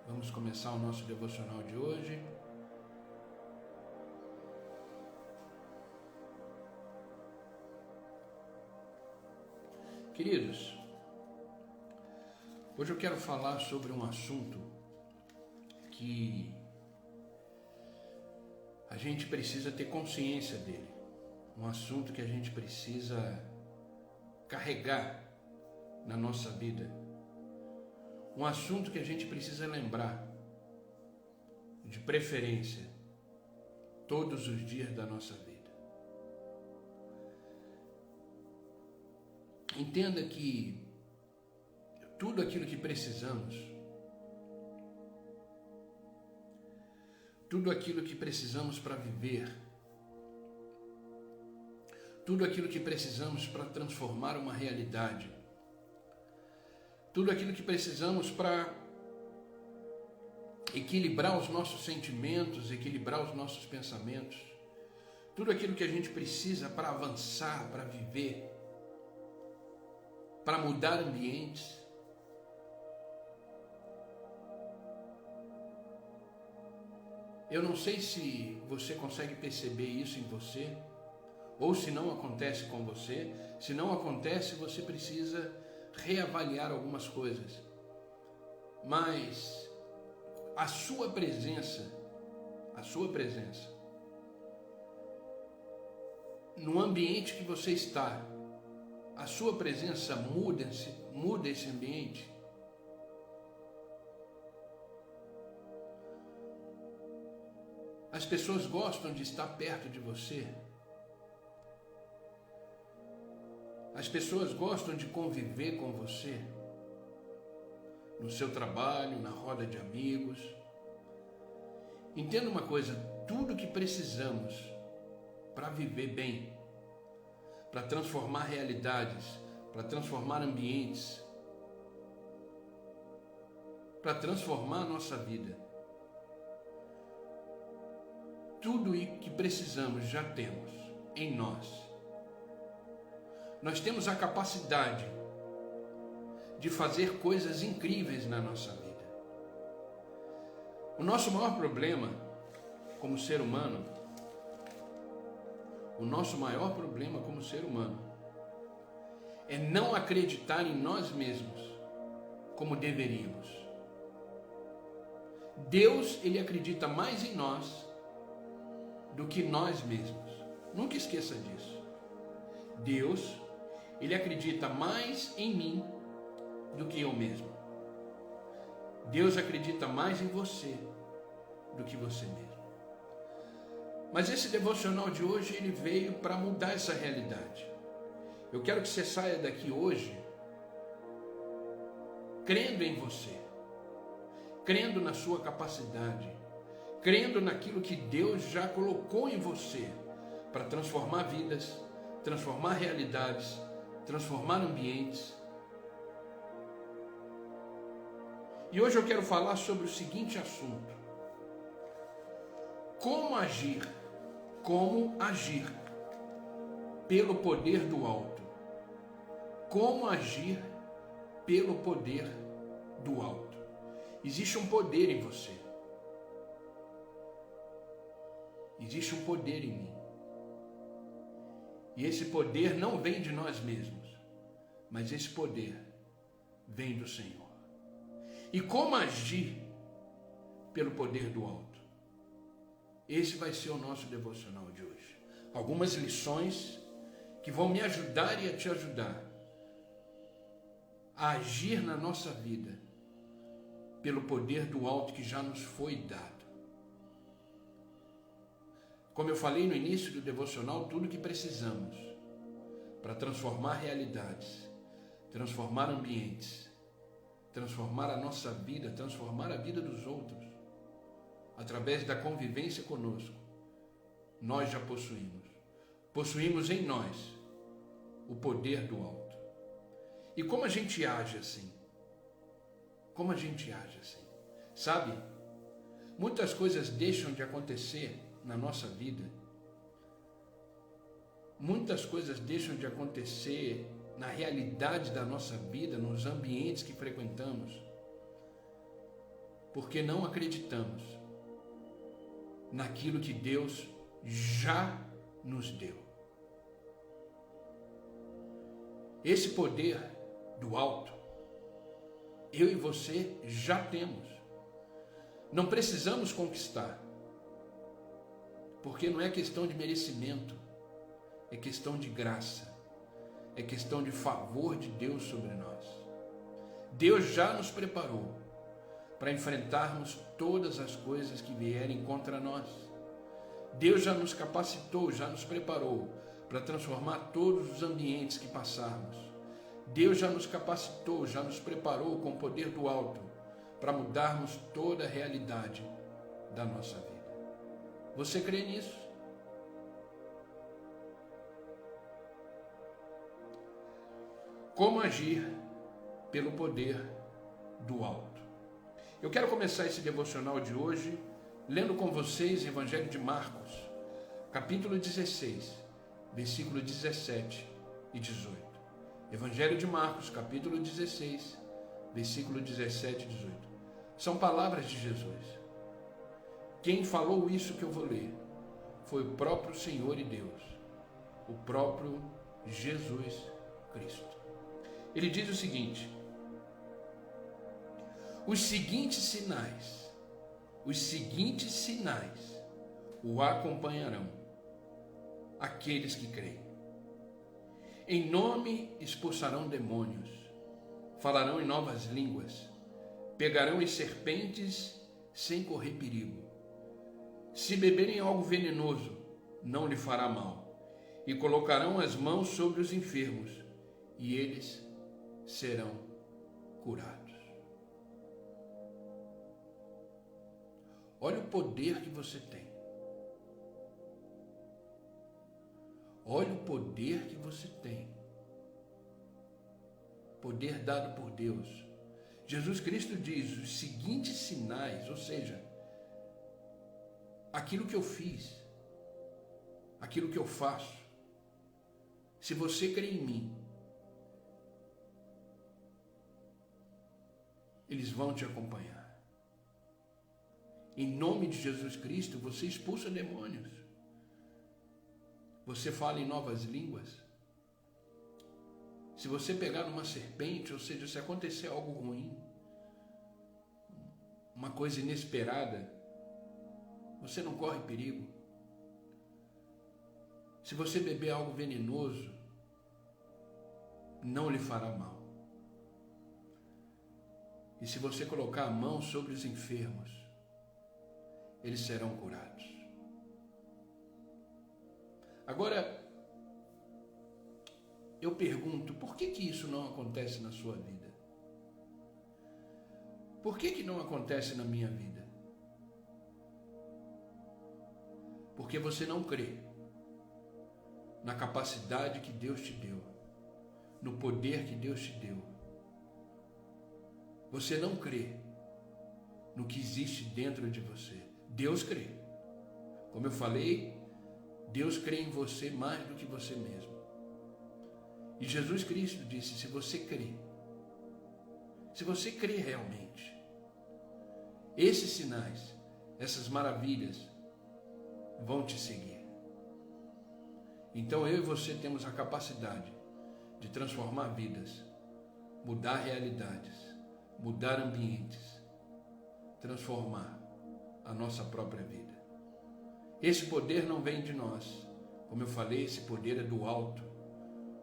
Vamos começar o nosso devocional de hoje. Queridos, hoje eu quero falar sobre um assunto que a gente precisa ter consciência dele. Um assunto que a gente precisa carregar na nossa vida. Um assunto que a gente precisa lembrar, de preferência, todos os dias da nossa vida. Entenda que tudo aquilo que precisamos, tudo aquilo que precisamos para viver, tudo aquilo que precisamos para transformar uma realidade, tudo aquilo que precisamos para equilibrar os nossos sentimentos, equilibrar os nossos pensamentos, tudo aquilo que a gente precisa para avançar, para viver, para mudar ambientes. Eu não sei se você consegue perceber isso em você, ou se não acontece com você. Se não acontece, você precisa reavaliar algumas coisas. Mas a sua presença no ambiente que você está, a sua presença muda esse ambiente. As pessoas gostam de estar perto de você. As pessoas gostam de conviver com você, no seu trabalho, na roda de amigos. Entenda uma coisa, tudo que precisamos para viver bem, para transformar realidades, para transformar ambientes, para transformar a nossa vida, tudo que precisamos já temos em nós. Nós temos a capacidade de fazer coisas incríveis na nossa vida. O nosso maior problema como ser humano, é não acreditar em nós mesmos como deveríamos. Deus, Ele acredita mais em nós do que nós mesmos. Nunca esqueça disso. Deus, Ele acredita mais em mim do que eu mesmo. Deus acredita mais em você do que você mesmo. Mas esse devocional de hoje, ele veio para mudar essa realidade. Eu quero que você saia daqui hoje crendo em você, crendo na sua capacidade, crendo naquilo que Deus já colocou em você para transformar vidas, transformar realidades, transformar ambientes. E hoje eu quero falar sobre o seguinte assunto: como agir pelo poder do alto. Como agir pelo poder do alto. Existe um poder em você. Existe um poder em mim. E esse poder não vem de nós mesmos, mas esse poder vem do Senhor. E como agir pelo poder do alto? Esse vai ser o nosso devocional de hoje. Algumas lições que vão me ajudar e a te ajudar a agir na nossa vida pelo poder do alto que já nos foi dado. Como eu falei no início do devocional, tudo que precisamos para transformar realidades, transformar ambientes, transformar a nossa vida, transformar a vida dos outros, através da convivência conosco, nós já possuímos. Possuímos em nós o poder do alto. E como a gente age assim? Como a gente age assim? Sabe, muitas coisas deixam de acontecer na nossa vida. Muitas coisas deixam de acontecer na realidade da nossa vida, nos ambientes que frequentamos, porque não acreditamos naquilo que Deus já nos deu. Esse poder do alto, eu e você já temos. Não precisamos conquistar, porque não é questão de merecimento, é questão de graça, é questão de favor de Deus sobre nós. Deus já nos preparou para enfrentarmos todas as coisas que vierem contra nós. Deus já nos capacitou, já nos preparou para transformar todos os ambientes que passarmos. Deus já nos capacitou, já nos preparou com o poder do alto para mudarmos toda a realidade da nossa vida. Você crê nisso? Como agir pelo poder do alto? Eu quero começar esse devocional de hoje lendo com vocês o Evangelho de Marcos, capítulo 16, versículo 17 e 18. Evangelho de Marcos, capítulo 16, versículo 17 e 18. São palavras de Jesus. Quem falou isso que eu vou ler foi o próprio Senhor e Deus, o próprio Jesus Cristo. Ele diz o seguinte: os seguintes sinais o acompanharão, aqueles que creem. Em nome expulsarão demônios, falarão em novas línguas, pegarão em serpentes sem correr perigo. Se beberem algo venenoso, não lhe fará mal, e colocarão as mãos sobre os enfermos, e eles serão curados. Olha o poder que você tem. Olha o poder que você tem. Poder dado por Deus. Jesus Cristo diz os seguintes sinais, ou seja, aquilo que eu fiz, aquilo que eu faço, se você crê em mim, eles vão te acompanhar. Em nome de Jesus Cristo, você expulsa demônios. Você fala em novas línguas. Se você pegar numa serpente, ou seja, se acontecer algo ruim, uma coisa inesperada, você não corre perigo. Se você beber algo venenoso, não lhe fará mal. E se você colocar a mão sobre os enfermos, eles serão curados. Agora, eu pergunto, por que isso não acontece na sua vida? Por que não acontece na minha vida? Porque você não crê na capacidade que Deus te deu, no poder que Deus te deu. Você não crê no que existe dentro de você. Deus crê. Como eu falei, Deus crê em você mais do que você mesmo. E Jesus Cristo disse, se você crê realmente, esses sinais, essas maravilhas vão te seguir. Então eu e você temos a capacidade de transformar vidas, mudar realidades, mudar ambientes, transformar a nossa própria vida. Esse poder não vem de nós. Como eu falei, esse poder é do alto.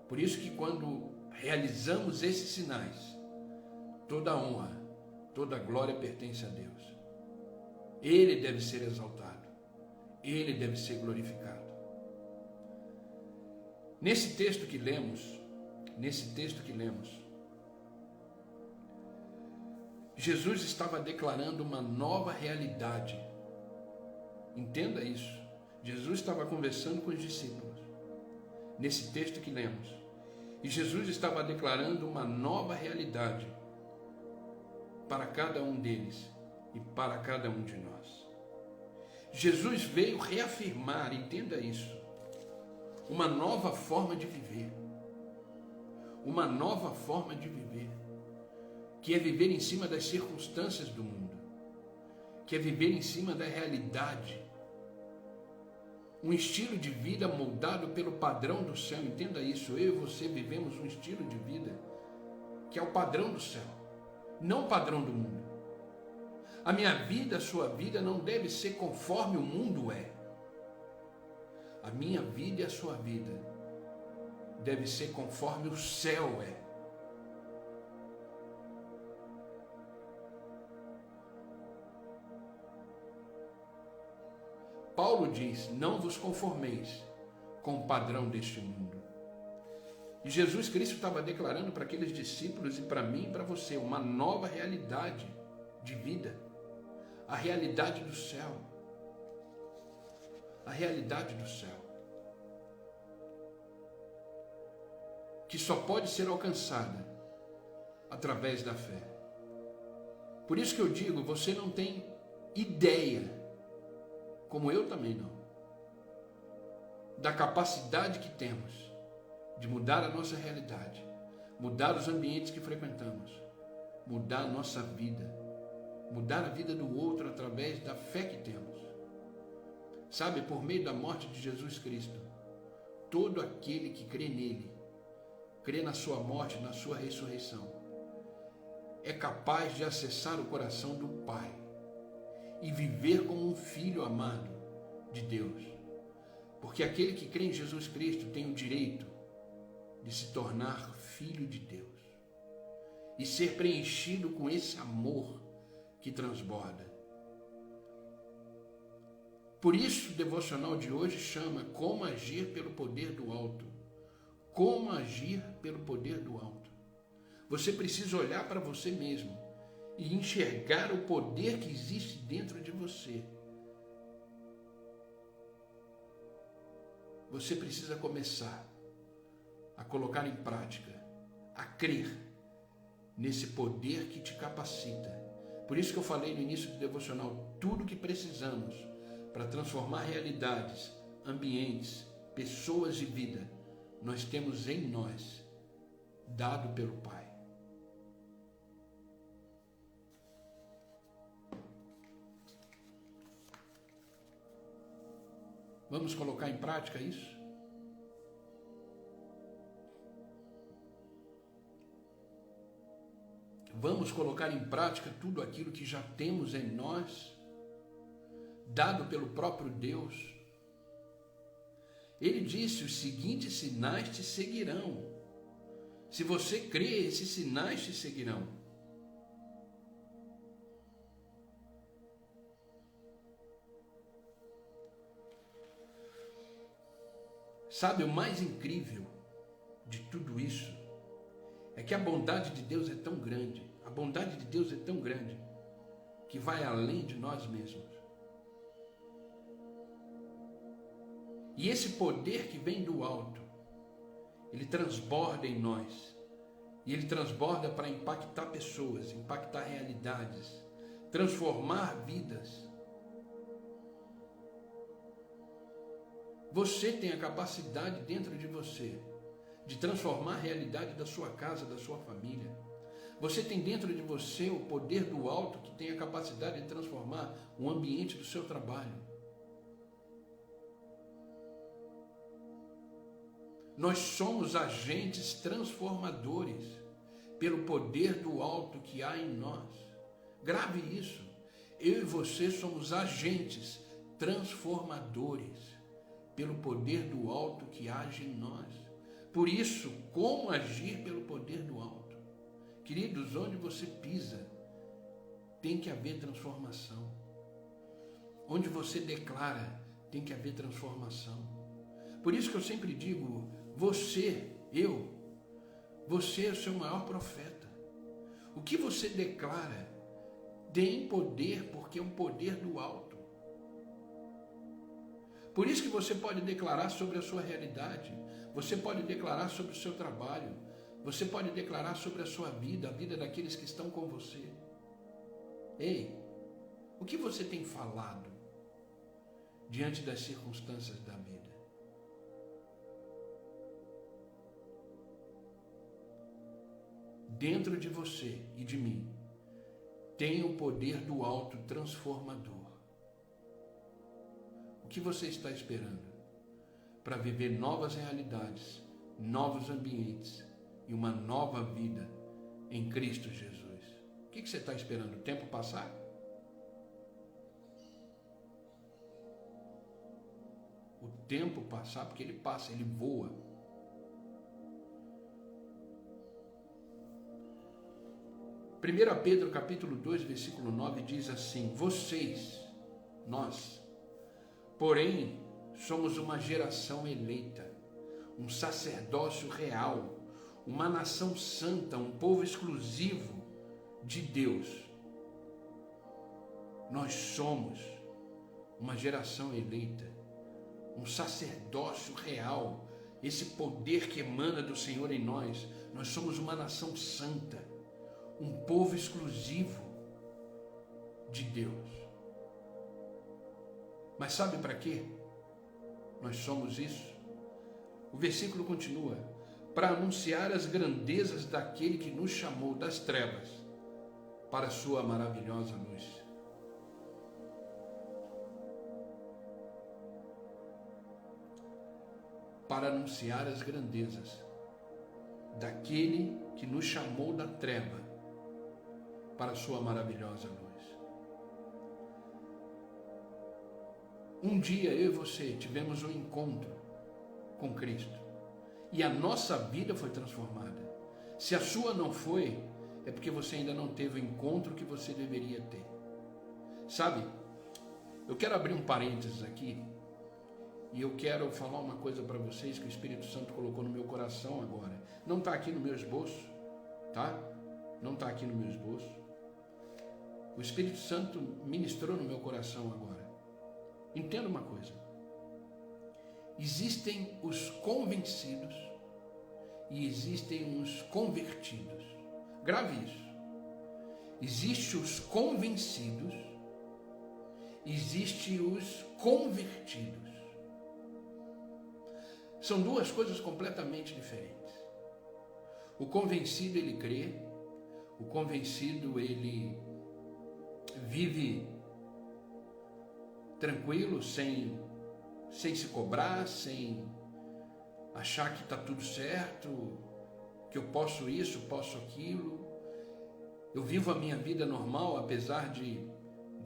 Por isso que quando realizamos esses sinais, toda a honra, toda a glória pertence a Deus. Ele deve ser exaltado. Ele deve ser glorificado. Nesse texto que lemos, Jesus estava declarando uma nova realidade. Entenda isso. Jesus estava conversando com os discípulos, nesse texto que lemos, e Jesus estava declarando uma nova realidade para cada um deles e para cada um de nós. Jesus veio reafirmar, entenda isso, uma nova forma de viver. Uma nova forma de viver, que é viver em cima das circunstâncias do mundo. que é viver em cima da realidade. Um estilo de vida moldado pelo padrão do céu. Entenda isso, eu e você vivemos um estilo de vida que é o padrão do céu, não o padrão do mundo. A minha vida, a sua vida não deve ser conforme o mundo é. A minha vida e a sua vida deve ser conforme o céu é. Paulo diz, não vos conformeis com o padrão deste mundo. E Jesus Cristo estava declarando para aqueles discípulos e para mim e para você uma nova realidade de vida. A realidade do céu. A realidade do céu. Que só pode ser alcançada através da fé. Por isso que eu digo, você não tem ideia, como eu também não, da capacidade que temos de mudar a nossa realidade, mudar os ambientes que frequentamos, mudar a nossa vida, mudar a vida do outro através da fé que temos. Sabe, por meio da morte de Jesus Cristo, todo aquele que crê nele, crê na sua morte, na sua ressurreição, é capaz de acessar o coração do Pai e viver como um filho amado de Deus. Porque aquele que crê em Jesus Cristo tem o direito de se tornar filho de Deus e ser preenchido com esse amor que transborda. Por isso o devocional de hoje chama Como Agir pelo Poder do Alto. Como agir pelo poder do alto. Você precisa olhar para você mesmo e enxergar o poder que existe dentro de você. Você precisa começar a colocar em prática, a crer nesse poder que te capacita. Por isso que eu falei no início do devocional, tudo que precisamos para transformar realidades, ambientes, pessoas e vida, nós temos em nós, dado pelo Pai. Vamos colocar em prática isso? Vamos colocar em prática tudo aquilo que já temos em nós, dado pelo próprio Deus. Ele disse, os seguintes sinais te seguirão. Se você crê, esses sinais te seguirão. Sabe, o mais incrível de tudo isso é que a bondade de Deus é tão grande, a bondade de Deus é tão grande, que vai além de nós mesmos. E esse poder que vem do alto, ele transborda em nós. E ele transborda para impactar pessoas, impactar realidades, transformar vidas. Você tem a capacidade dentro de você de transformar a realidade da sua casa, da sua família. Você tem dentro de você o poder do alto que tem a capacidade de transformar o ambiente do seu trabalho. Nós somos agentes transformadores pelo poder do alto que há em nós. Grave isso. Eu e você somos agentes transformadores pelo poder do alto que age em nós. Por isso, como agir pelo poder do alto? Queridos, onde você pisa, tem que haver transformação. Onde você declara, tem que haver transformação. Por isso que eu sempre digo, você é o seu maior profeta. O que você declara tem poder, porque é um poder do alto. Por isso que você pode declarar sobre a sua realidade, você pode declarar sobre o seu trabalho, você pode declarar sobre a sua vida, a vida daqueles que estão com você. Ei, o que você tem falado diante das circunstâncias da vida? Dentro de você e de mim tem o poder do alto transformador. O que você está esperando para viver novas realidades, novos ambientes e uma nova vida em Cristo Jesus? O que você está esperando? O tempo passar? O tempo passar, porque ele passa, ele voa. 1 Pedro capítulo 2, versículo 9 diz assim: vocês, nós, porém, somos uma geração eleita, um sacerdócio real, uma nação santa, um povo exclusivo de Deus. Nós somos uma geração eleita, um sacerdócio real, esse poder que emana do Senhor em nós. Nós somos uma nação santa, um povo exclusivo de Deus. Mas sabe para quê nós somos isso? O versículo continua: para anunciar as grandezas daquele que nos chamou das trevas para a sua maravilhosa luz. Para anunciar as grandezas daquele que nos chamou da treva para a sua maravilhosa luz. Um dia eu e você tivemos um encontro com Cristo e a nossa vida foi transformada. Se a sua não foi, é porque você ainda não teve o encontro que você deveria ter. Sabe, eu quero abrir um parênteses aqui e eu quero falar uma coisa para vocês que o Espírito Santo colocou no meu coração agora. Não está aqui no meu esboço, tá? Não está aqui no meu esboço. O Espírito Santo ministrou no meu coração agora. Entenda uma coisa. Existem os convencidos e existem os convertidos. Grave isso. Existem os convencidos, existem os convertidos. São duas coisas completamente diferentes. O convencido, ele crê. O convencido, ele vive tranquilo, sem se cobrar, sem achar que está tudo certo, que eu posso isso, posso aquilo. Eu vivo a minha vida normal, apesar de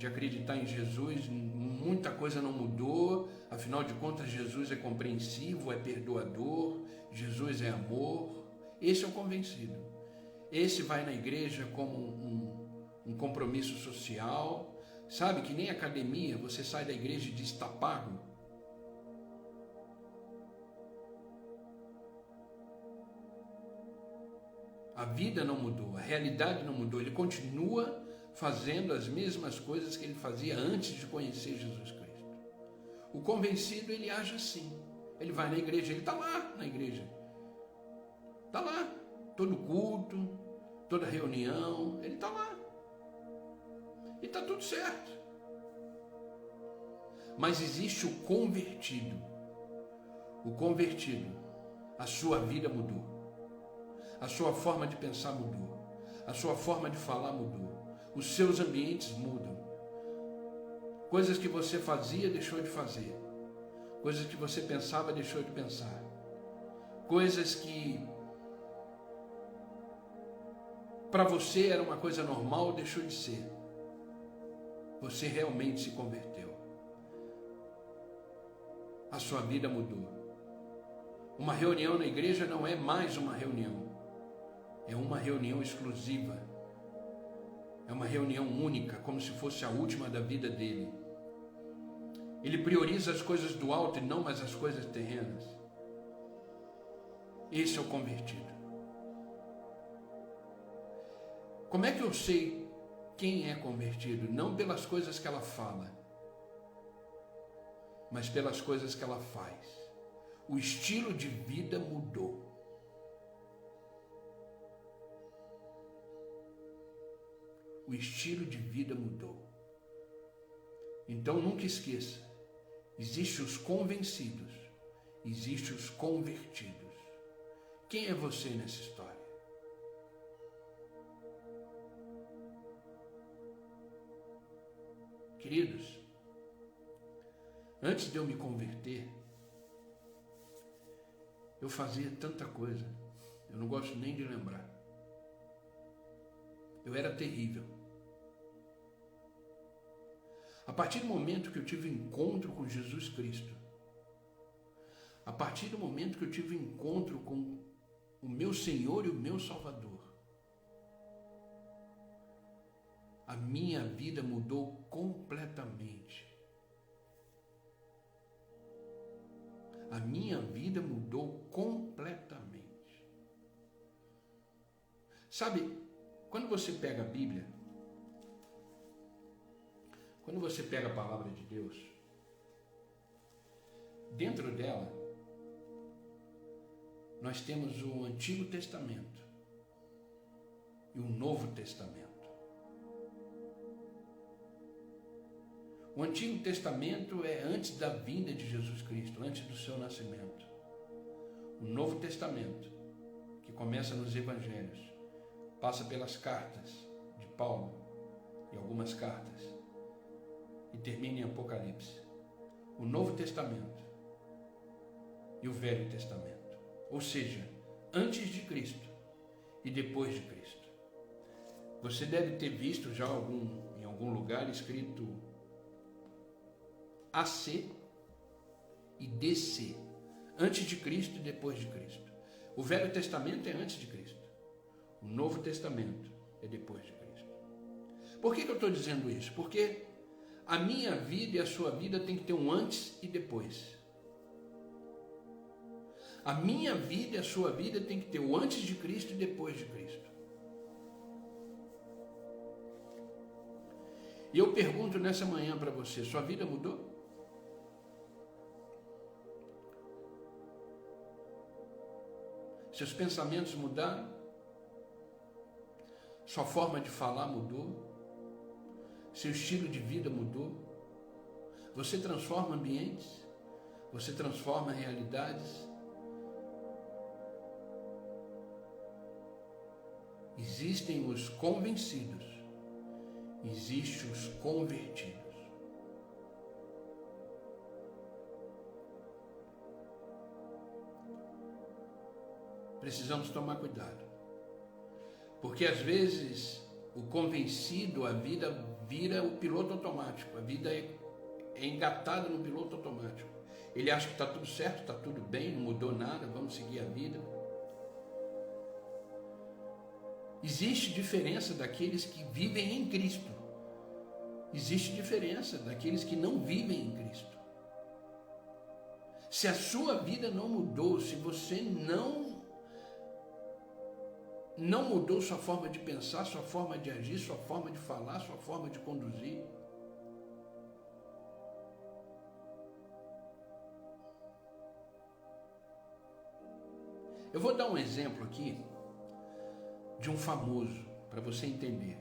acreditar em Jesus, muita coisa não mudou. Afinal de contas, Jesus é compreensivo, é perdoador, Jesus é amor. Esse é o convencido. Esse vai na igreja como um compromisso social. Sabe que nem academia, você sai da igreja e diz está pago. A vida não mudou, a realidade não mudou. Ele continua fazendo as mesmas coisas que ele fazia antes de conhecer Jesus Cristo. O convencido, ele age assim. Ele vai na igreja, ele está lá na igreja. Está lá, todo culto, toda reunião, ele está lá. E está tudo certo. Mas existe o convertido. O convertido, a sua vida mudou. A sua forma de pensar mudou. A sua forma de falar mudou. Os seus ambientes mudam. Coisas que você fazia, deixou de fazer. Coisas que você pensava, deixou de pensar. Coisas que para você era uma coisa normal, deixou de ser. Você realmente se converteu. A sua vida mudou. Uma reunião na igreja não é mais uma reunião. É uma reunião exclusiva. É uma reunião única, como se fosse a última da vida dele. Ele prioriza as coisas do alto e não mais as coisas terrenas. Esse é o convertido. Como é que eu sei quem é convertido? Não pelas coisas que ela fala, mas pelas coisas que ela faz. O estilo de vida mudou. O estilo de vida mudou. Então nunca esqueça, existem os convencidos, existem os convertidos. Quem é você nessa história? Queridos, antes de eu me converter, eu fazia tanta coisa, eu não gosto nem de lembrar. Eu era terrível. A partir do momento que eu tive encontro com Jesus Cristo, a partir do momento que eu tive encontro com o meu Senhor e o meu Salvador, a minha vida mudou completamente. A minha vida mudou completamente. Sabe, quando você pega a Bíblia, quando você pega a palavra de Deus, dentro dela, nós temos o Antigo Testamento e o Novo Testamento. O Antigo Testamento é antes da vinda de Jesus Cristo, antes do seu nascimento. O Novo Testamento, que começa nos Evangelhos, passa pelas cartas de Paulo e algumas cartas e termina em Apocalipse. O Novo Testamento e o Velho Testamento. Ou seja, antes de Cristo e depois de Cristo. Você deve ter visto já em algum lugar escrito AC e DC, antes de Cristo e depois de Cristo. O Velho Testamento é antes de Cristo. O Novo Testamento é depois de Cristo. Por que eu estou dizendo isso? Porque a minha vida e a sua vida tem que ter um antes e depois. A minha vida e a sua vida tem que ter o antes de Cristo e depois de Cristo. E eu pergunto nessa manhã para você, sua vida mudou? Seus pensamentos mudaram? Sua forma de falar mudou? Seu estilo de vida mudou? Você transforma ambientes? Você transforma realidades? Existem os convencidos, existem os convertidos. Precisamos tomar cuidado, porque às vezes o convencido, a vida vira o piloto automático, a vida é engatada no piloto automático. Ele acha que está tudo certo, está tudo bem, não mudou nada, vamos seguir a vida. Existe diferença daqueles que vivem em Cristo. Existe diferença daqueles que não vivem em Cristo. Se a sua vida não mudou, se você não mudou sua forma de pensar, sua forma de agir, sua forma de falar, sua forma de conduzir, eu vou dar um exemplo aqui de um famoso, para você entender,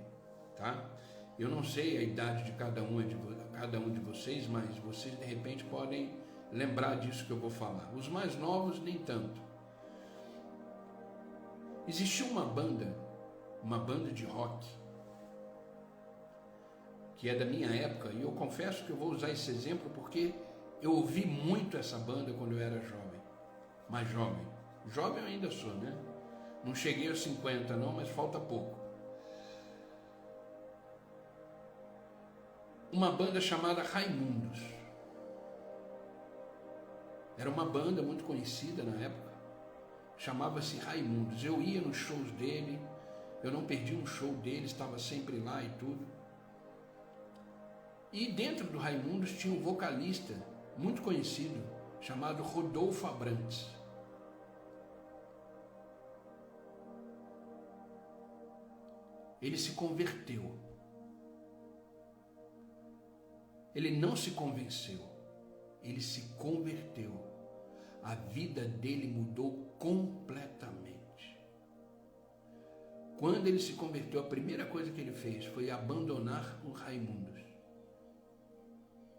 tá? Eu não sei a idade de cada um de vocês, mas vocês de repente podem lembrar disso que eu vou falar. Os mais novos, nem tanto. Existiu uma banda de rock, que é da minha época, e eu confesso que eu vou usar esse exemplo porque eu ouvi muito essa banda quando eu era jovem, mais jovem. Jovem eu ainda sou, né? Não cheguei aos 50 não, mas falta pouco. Uma banda chamada Raimundos. Era uma banda muito conhecida na época. Chamava-se Raimundos. Eu ia nos shows dele, eu não perdi um show dele, estava sempre lá e tudo. E dentro do Raimundos tinha um vocalista muito conhecido, chamado Rodolfo Abrantes. Ele se converteu. Ele não se convenceu, ele se converteu. A vida dele mudou completamente. Quando ele se converteu, a primeira coisa que ele fez foi abandonar o Raimundos,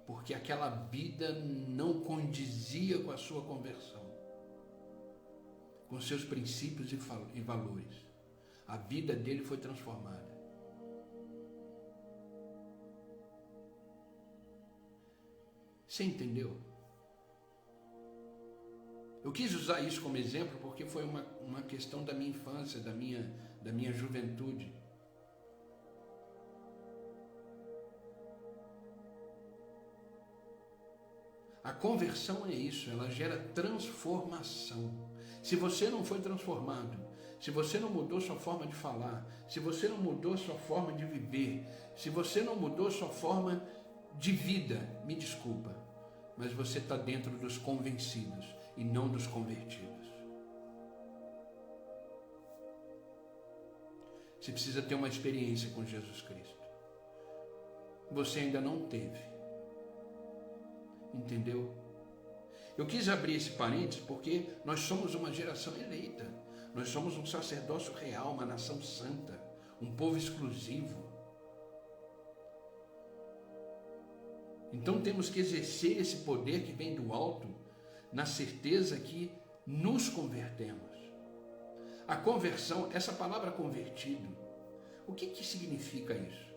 porque aquela vida não condizia com a sua conversão, com seus princípios e valores. A vida dele foi transformada. Você entendeu? Eu quis usar isso como exemplo porque foi uma questão da minha infância, da minha juventude. A conversão é isso, ela gera transformação. Se você não foi transformado, se você não mudou sua forma de falar, se você não mudou sua forma de viver, se você não mudou sua forma de vida, me desculpa, mas você está dentro dos convencidos e não dos convertidos. Você precisa ter uma experiência com Jesus Cristo. Você ainda não teve. Entendeu? Eu quis abrir esse parênteses porque nós somos uma geração eleita. Nós somos um sacerdócio real, uma nação santa, um povo exclusivo. Então temos que exercer esse poder que vem do alto, na certeza que nos convertemos. A conversão, essa palavra convertido, o que significa isso?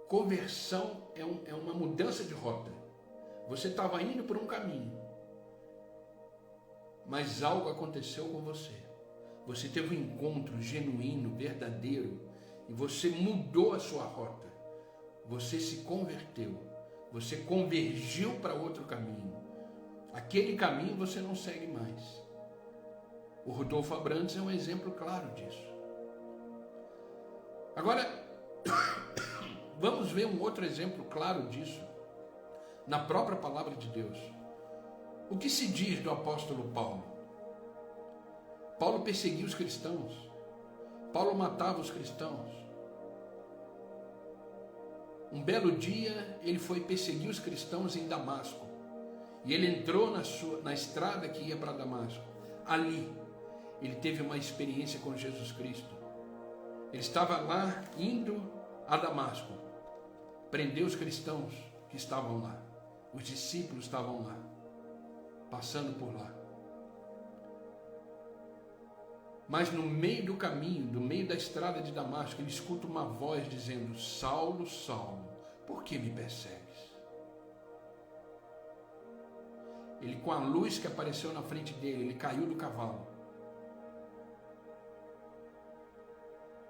Conversão é uma mudança de rota. Você estava indo por um caminho, mas algo aconteceu com você. Você teve um encontro genuíno, verdadeiro, e você mudou a sua rota. Você se converteu. Você convergiu para outro caminho. Aquele caminho você não segue mais. O Rodolfo Abrantes é um exemplo claro disso. Agora, vamos ver um outro exemplo claro disso na própria palavra de Deus. O que se diz do apóstolo Paulo? Paulo perseguia os cristãos. Paulo matava os cristãos. Um belo dia ele foi perseguir os cristãos em Damasco. E ele entrou na estrada que ia para Damasco. Ali ele teve uma experiência com Jesus Cristo. Ele estava lá indo a Damasco, prendeu os cristãos que estavam lá. Os discípulos estavam lá, passando por lá. Mas no meio do caminho, no meio da estrada de Damasco, ele escuta uma voz dizendo: Saulo, Saulo, por que me persegues? Ele, com a luz que apareceu na frente dele, ele caiu do cavalo.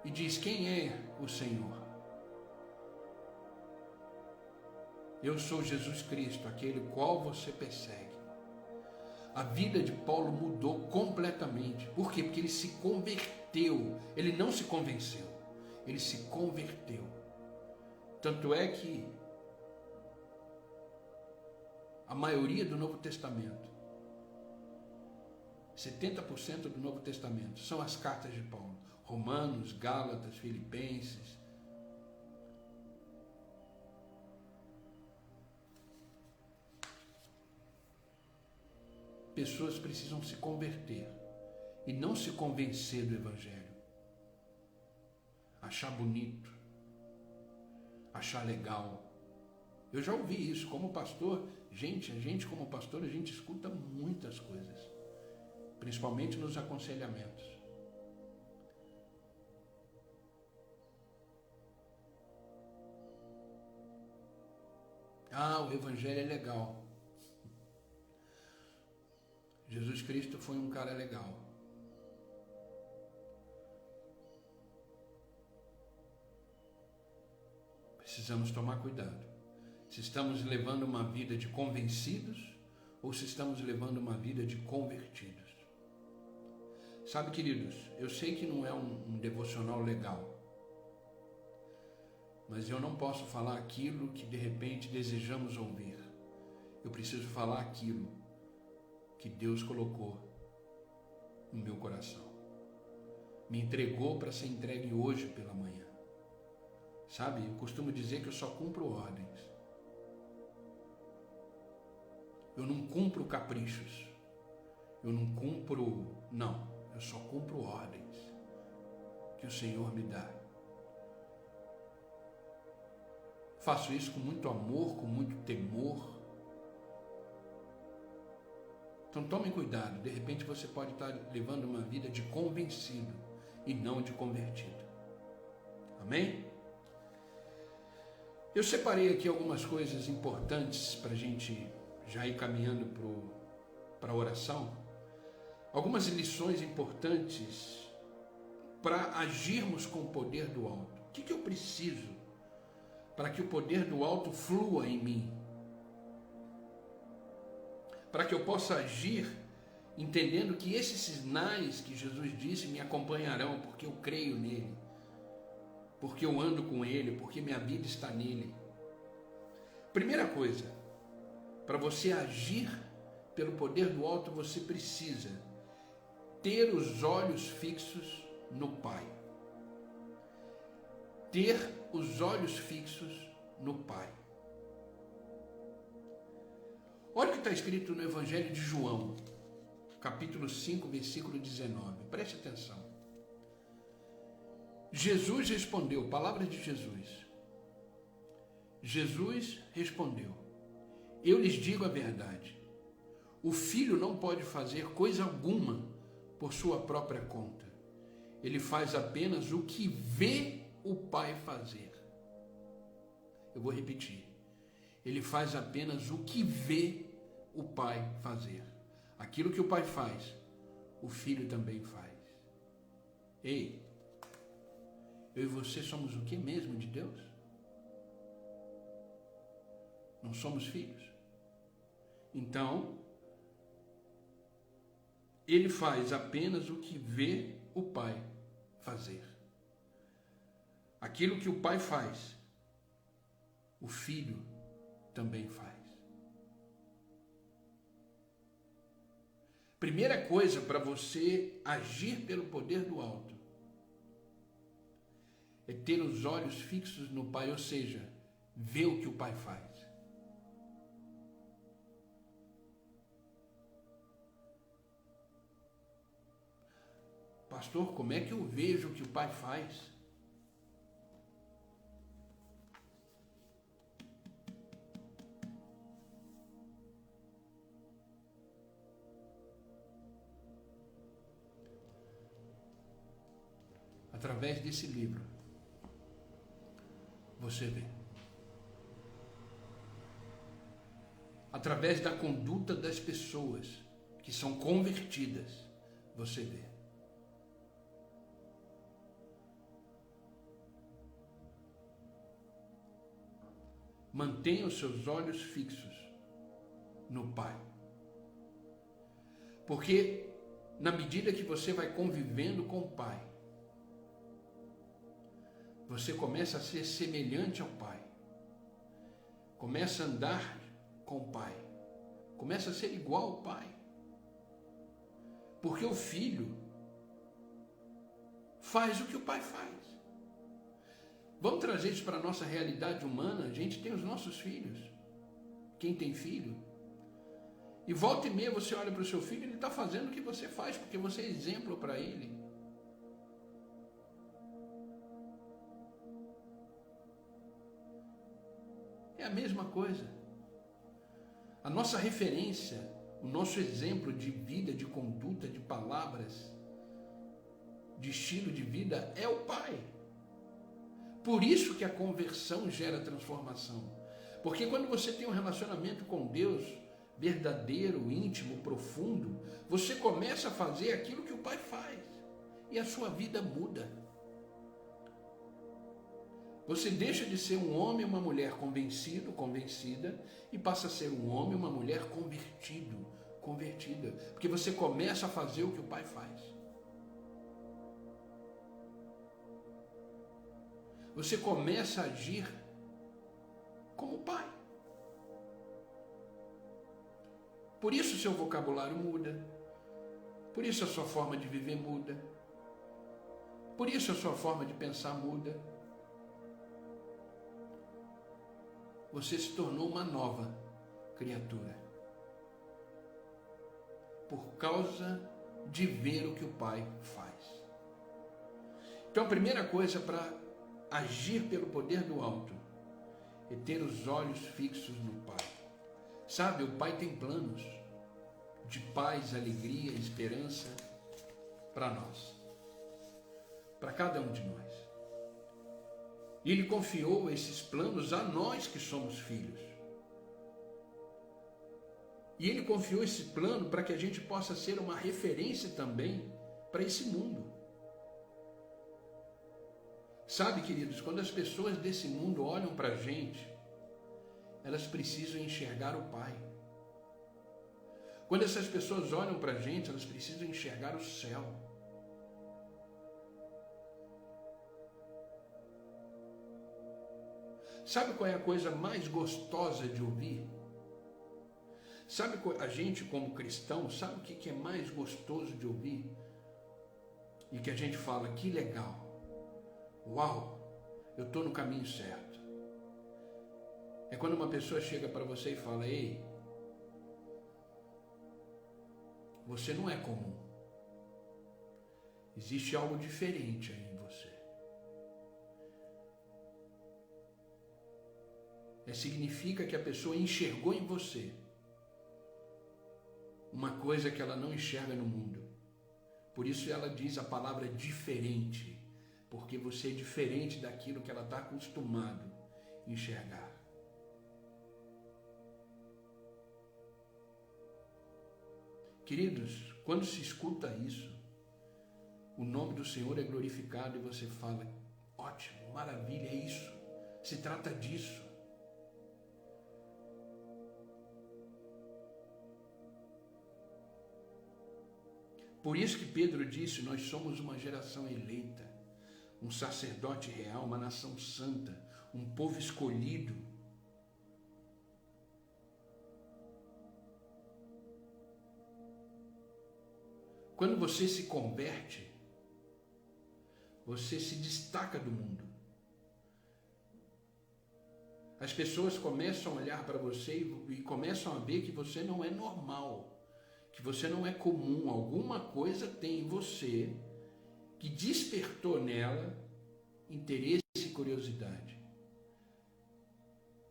E diz: quem é o Senhor? Eu sou Jesus Cristo, aquele qual você persegue. A vida de Paulo mudou completamente. Por quê? Porque ele se converteu. Ele não se convenceu. Ele se converteu. Tanto é que a maioria do Novo Testamento, 70% do Novo Testamento, são as cartas de Paulo. Romanos, Gálatas, Filipenses. Pessoas precisam se converter e não se convencer do Evangelho. Achar bonito, achar legal. Eu já ouvi isso como pastor. A gente como pastor, a gente escuta muitas coisas, principalmente nos aconselhamentos. Ah, o Evangelho é legal. Jesus Cristo foi um cara legal. Precisamos tomar cuidado. Se estamos levando uma vida de convencidos ou se estamos levando uma vida de convertidos. Sabe, queridos, eu sei que não é um devocional legal, mas eu não posso falar aquilo que de repente desejamos ouvir. Eu preciso falar aquilo que Deus colocou no meu coração. Me entregou para ser entregue hoje pela manhã. Sabe, eu costumo dizer que eu só cumpro ordens. Eu não cumpro caprichos. Eu não cumpro... Não, eu só cumpro ordens que o Senhor me dá. Faço isso com muito amor, com muito temor. Então tome cuidado, de repente você pode estar levando uma vida de convencido e não de convertido. Amém? Eu separei aqui algumas coisas importantes para a gente já ir caminhando para a oração. Algumas lições importantes para agirmos com o poder do alto. O que eu preciso para que o poder do alto flua em mim? Para que eu possa agir entendendo que esses sinais que Jesus disse me acompanharão, porque eu creio nele, porque eu ando com ele, porque minha vida está nele. Primeira coisa, para você agir pelo poder do alto, você precisa ter os olhos fixos no Pai. Ter os olhos fixos no Pai. Olha o que está escrito no Evangelho de João, capítulo 5, versículo 19. Preste atenção. Jesus respondeu, palavras de Jesus. Jesus respondeu: eu lhes digo a verdade. O filho não pode fazer coisa alguma por sua própria conta. Ele faz apenas o que vê o Pai fazer. Eu vou repetir. Ele faz apenas o que vê o Pai fazer. Aquilo que o Pai faz, o Filho também faz. Ei, eu e você somos o que mesmo de Deus? Não somos filhos? Então, ele faz apenas o que vê o Pai fazer. Aquilo que o Pai faz, o Filho também faz. Primeira coisa para você agir pelo poder do alto é ter os olhos fixos no Pai, ou seja, ver o que o Pai faz. Pastor, como é que eu vejo o que o Pai faz? Através desse livro, você vê. Através da conduta das pessoas que são convertidas, você vê. Mantenha os seus olhos fixos no Pai. Porque na medida que você vai convivendo com o Pai, você começa a ser semelhante ao Pai. Começa a andar com o Pai. Começa a ser igual ao Pai. Porque o Filho faz o que o Pai faz. Vamos trazer isso para a nossa realidade humana. A gente tem os nossos filhos. Quem tem filho? E volta e meia você olha para o seu filho, ele está fazendo o que você faz, porque você é exemplo para ele. É a mesma coisa. A nossa referência, o nosso exemplo de vida, de conduta, de palavras, de estilo de vida é o Pai. Por isso que a conversão gera transformação. Porque quando você tem um relacionamento com Deus verdadeiro, íntimo, profundo, você começa a fazer aquilo que o Pai faz. E a sua vida muda. Você deixa de ser um homem e uma mulher convencido, convencida, e passa a ser um homem e uma mulher convertido, convertida. Porque você começa a fazer o que o Pai faz. Você começa a agir como o Pai. Por isso o seu vocabulário muda. Por isso a sua forma de viver muda. Por isso a sua forma de pensar muda. Você se tornou uma nova criatura. Por causa de ver o que o Pai faz. Então a primeira coisa para agir pelo poder do alto é ter os olhos fixos no Pai. Sabe, o Pai tem planos de paz, alegria, esperança para nós. Para cada um de nós. E Ele confiou esses planos a nós que somos filhos. E Ele confiou esse plano para que a gente possa ser uma referência também para esse mundo. Sabe, queridos, quando as pessoas desse mundo olham para a gente, elas precisam enxergar o Pai. Quando essas pessoas olham para a gente, elas precisam enxergar o céu. Sabe qual é a coisa mais gostosa de ouvir? Sabe, a gente como cristão, sabe o que é mais gostoso de ouvir? E que a gente fala, que legal, uau, eu estou no caminho certo. É quando uma pessoa chega para você e fala, ei, você não é comum. Existe algo diferente aí em você. Significa que a pessoa enxergou em você uma coisa que ela não enxerga no mundo. Por isso ela diz a palavra diferente, porque você é diferente daquilo que ela está acostumado a enxergar. Queridos, quando se escuta isso, o nome do Senhor é glorificado e você fala, ótimo, maravilha, é isso, se trata disso. Por isso que Pedro disse, nós somos uma geração eleita, um sacerdote real, uma nação santa, um povo escolhido. Quando você se converte, você se destaca do mundo. As pessoas começam a olhar para você e começam a ver que você não é normal, que você não é comum, alguma coisa tem em você que despertou nela interesse e curiosidade.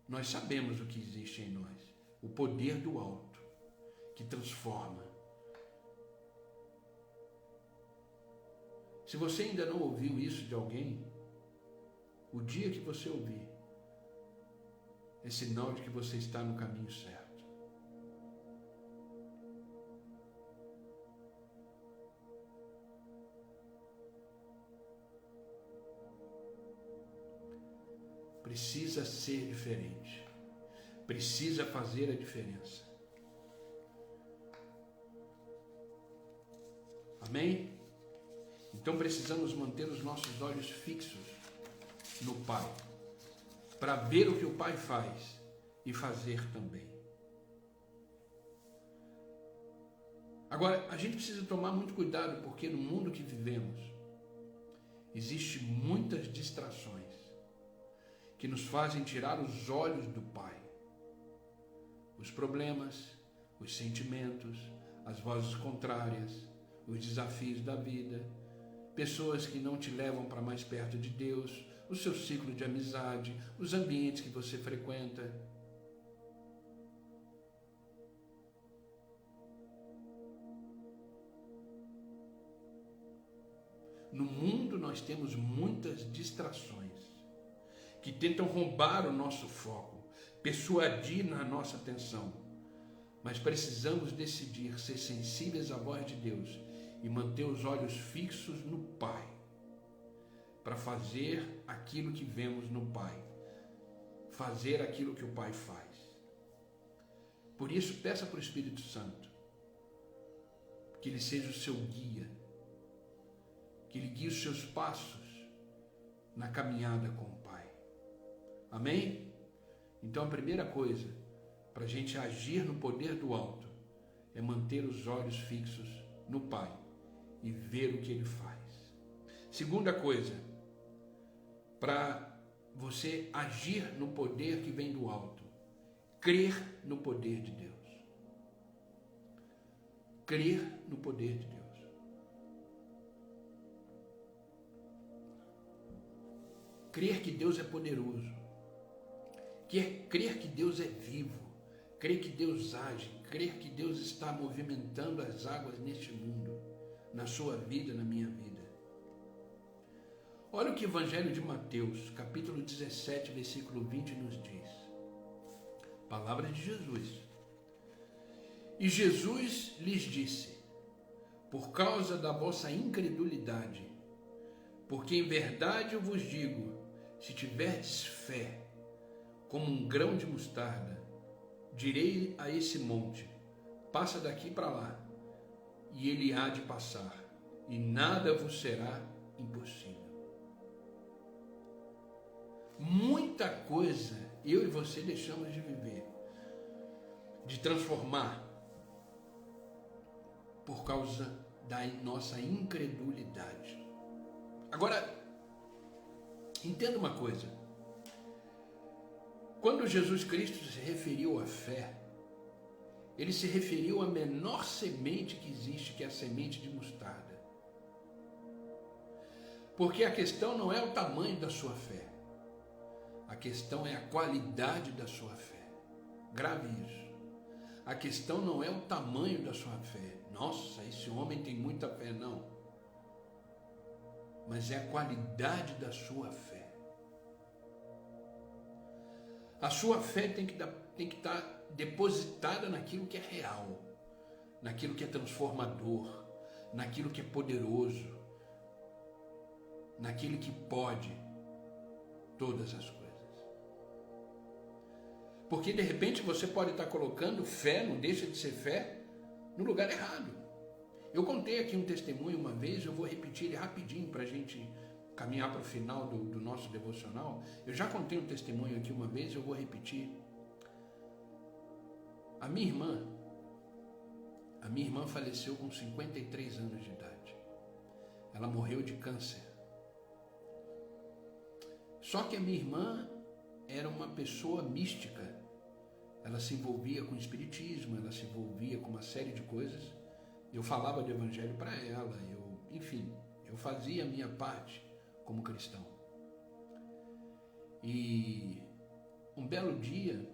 Nós sabemos o que existe em nós, o poder do alto, que transforma. Se você ainda não ouviu isso de alguém, o dia que você ouvir, é sinal de que você está no caminho certo. Precisa ser diferente. Precisa fazer a diferença. Amém? Então precisamos manter os nossos olhos fixos no Pai, para ver o que o Pai faz e fazer também. Agora, a gente precisa tomar muito cuidado, porque no mundo que vivemos, existem muitas distrações que nos fazem tirar os olhos do Pai. Os problemas, os sentimentos, as vozes contrárias, os desafios da vida, pessoas que não te levam para mais perto de Deus, o seu ciclo de amizade, os ambientes que você frequenta. No mundo nós temos muitas distrações que tentam roubar o nosso foco, persuadir na nossa atenção. Mas precisamos decidir ser sensíveis à voz de Deus e manter os olhos fixos no Pai, para fazer aquilo que vemos no Pai, fazer aquilo que o Pai faz. Por isso, peça para o Espírito Santo que Ele seja o seu guia, que Ele guie os seus passos na caminhada com o Pai. Amém? Então a primeira coisa, para a gente agir no poder do alto, é manter os olhos fixos no Pai e ver o que Ele faz. Segunda coisa, para você agir no poder que vem do alto, crer no poder de Deus. Crer no poder de Deus. Crer que Deus é poderoso. Crer que Deus é vivo. Crer que Deus age. Crer que Deus está movimentando as águas neste mundo, na sua vida, na minha vida. Olha o que o Evangelho de Mateus, capítulo 17, versículo 20 nos diz. Palavra de Jesus. E Jesus lhes disse: por causa da vossa incredulidade, porque em verdade eu vos digo, se tiverdes fé, como um grão de mostarda, direi a esse monte, passa daqui para lá, e ele há de passar, e nada vos será impossível. Muita coisa eu e você deixamos de viver, de transformar, por causa da nossa incredulidade. Agora, entenda uma coisa. Quando Jesus Cristo se referiu à fé, ele se referiu à menor semente que existe, que é a semente de mostarda. Porque a questão não é o tamanho da sua fé. A questão é a qualidade da sua fé. Grave isso. A questão não é o tamanho da sua fé. Nossa, esse homem tem muita fé, não. Mas é a qualidade da sua fé. A sua fé tem que estar depositada naquilo que é real, naquilo que é transformador, naquilo que é poderoso, naquilo que pode todas as coisas. Porque de repente você pode estar colocando fé, não deixa de ser fé, no lugar errado. Eu contei aqui um testemunho uma vez, eu vou repetir ele rapidinho para a gente caminhar para o final do nosso devocional. Eu já contei um testemunho aqui uma vez, eu vou repetir. A minha irmã faleceu com 53 anos de idade. Ela morreu de câncer. Só que a minha irmã era uma pessoa mística. Ela se envolvia com espiritismo, ela se envolvia com uma série de coisas. Eu falava do evangelho para ela, eu fazia a minha parte como cristão. E um belo dia,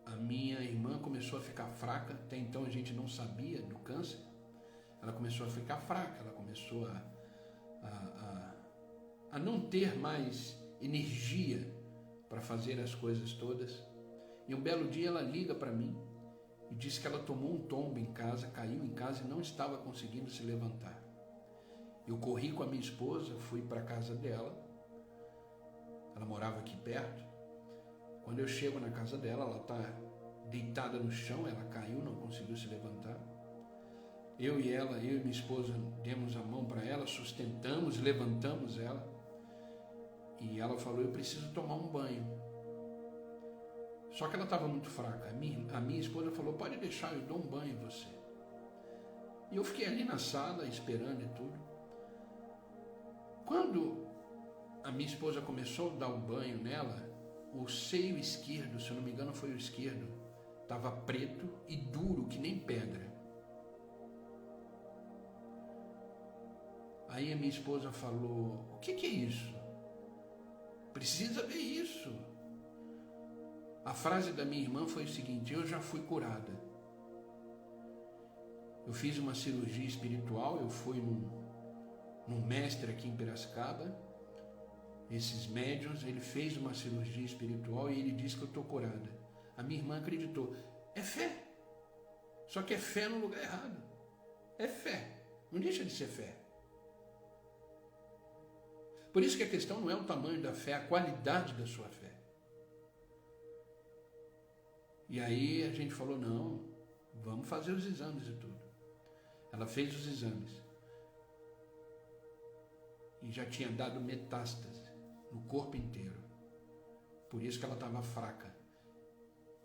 a minha irmã começou a ficar fraca. Até então a gente não sabia do câncer. Ela começou a ficar fraca, ela começou a não ter mais energia para fazer as coisas todas. E um belo dia ela liga para mim e disse que ela tomou um tombo em casa, caiu em casa e não estava conseguindo se levantar. Eu corri com a minha esposa, fui para a casa dela. Ela morava aqui perto. Quando eu chego na casa dela, ela está deitada no chão, ela caiu, não conseguiu se levantar. Eu e minha esposa demos a mão para ela, sustentamos, levantamos ela. E ela falou: eu preciso tomar um banho. Só que ela estava muito fraca. A minha esposa falou: pode deixar, eu dou um banho em você. E eu fiquei ali na sala esperando e tudo. Quando a minha esposa começou a dar um banho nela, o seio esquerdo, se eu não me engano foi o esquerdo, estava preto e duro que nem pedra. Aí a minha esposa falou: o que é isso? Precisa ver isso. A frase da minha irmã foi o seguinte: eu já fui curada. Eu fiz uma cirurgia espiritual, eu fui num mestre aqui em Piracicaba, esses médiuns, ele fez uma cirurgia espiritual e ele disse que eu estou curada. A minha irmã acreditou. É fé. Só que é fé no lugar errado. É fé. Não deixa de ser fé. Por isso que a questão não é o tamanho da fé, é a qualidade da sua fé. E aí a gente falou: não, vamos fazer os exames e tudo. Ela fez os exames. E já tinha dado metástase no corpo inteiro. Por isso que ela estava fraca.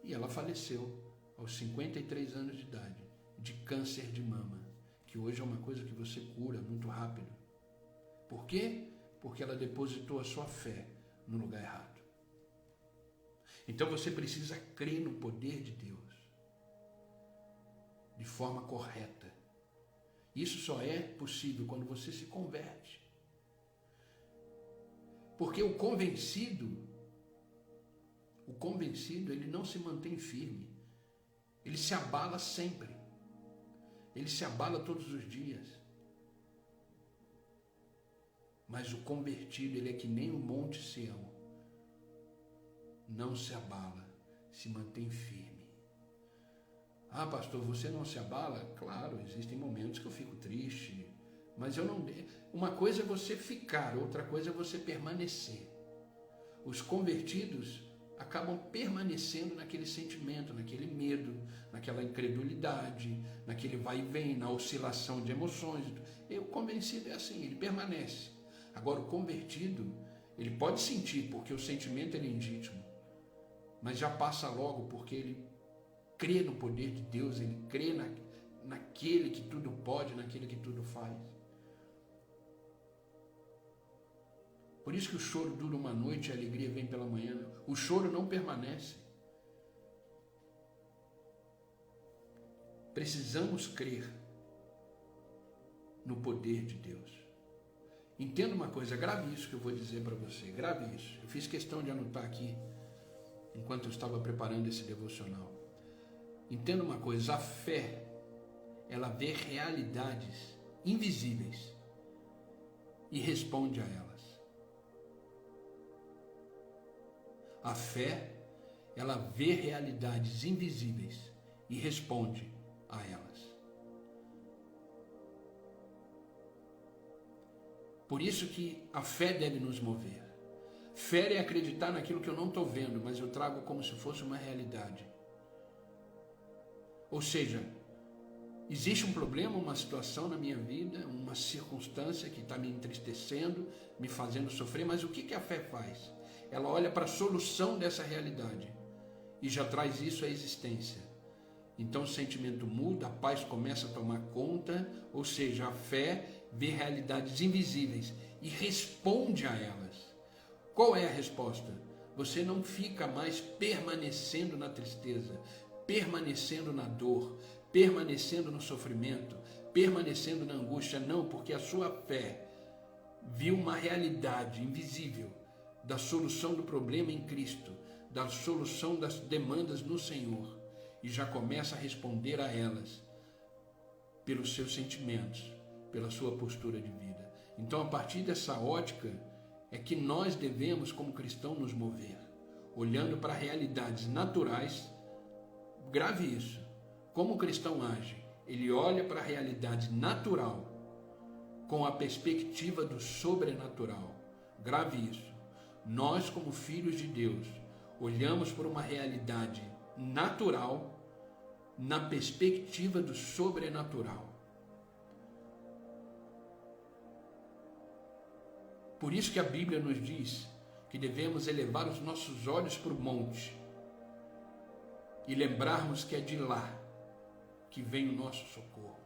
E ela faleceu aos 53 anos de idade, de câncer de mama, que hoje é uma coisa que você cura muito rápido. Por quê? Porque ela depositou a sua fé no lugar errado. Então você precisa crer no poder de Deus de forma correta. Isso só é possível quando você se converte. Porque o convencido, ele não se mantém firme. Ele se abala sempre. Ele se abala todos os dias. Mas o convertido, ele é que nem o monte Sião. Não se abala, se mantém firme. Ah, pastor, você não se abala? Claro, existem momentos que eu fico triste, mas eu não... Uma coisa é você ficar, outra coisa é você permanecer. Os convertidos acabam permanecendo naquele sentimento, naquele medo, naquela incredulidade, naquele vai e vem, na oscilação de emoções. E o convencido é assim, ele permanece. Agora, o convertido, ele pode sentir, porque o sentimento é legítimo, mas já passa logo, porque ele crê no poder de Deus, ele crê naquele que tudo pode, naquele que tudo faz. Por isso que o choro dura uma noite e a alegria vem pela manhã. O choro não permanece. Precisamos crer no poder de Deus. Entenda uma coisa, grave isso que eu vou dizer para você, grave isso. Eu fiz questão de anotar aqui, enquanto eu estava preparando esse devocional. Entenda uma coisa, a fé, ela vê realidades invisíveis e responde a elas. A fé, ela vê realidades invisíveis e responde a elas. Por isso que a fé deve nos mover. Fé é acreditar naquilo que eu não estou vendo, mas eu trago como se fosse uma realidade. Ou seja, existe um problema, uma situação na minha vida, uma circunstância que está me entristecendo, me fazendo sofrer, mas o que a fé faz? Ela olha para a solução dessa realidade e já traz isso à existência. Então o sentimento muda, a paz começa a tomar conta, ou seja, a fé vê realidades invisíveis e responde a elas. Qual é a resposta? Você não fica mais permanecendo na tristeza, permanecendo na dor, permanecendo no sofrimento, permanecendo na angústia, não, porque a sua fé viu uma realidade invisível da solução do problema em Cristo, da solução das demandas no Senhor, e já começa a responder a elas pelos seus sentimentos, pela sua postura de vida. Então, a partir dessa ótica, é que nós devemos, como cristãos, nos mover, olhando para realidades naturais. Grave isso. Como o cristão age? Ele olha para a realidade natural com a perspectiva do sobrenatural. Grave isso. Nós, como filhos de Deus, olhamos para uma realidade natural na perspectiva do sobrenatural. Por isso que a Bíblia nos diz que devemos elevar os nossos olhos para o monte e lembrarmos que é de lá que vem o nosso socorro.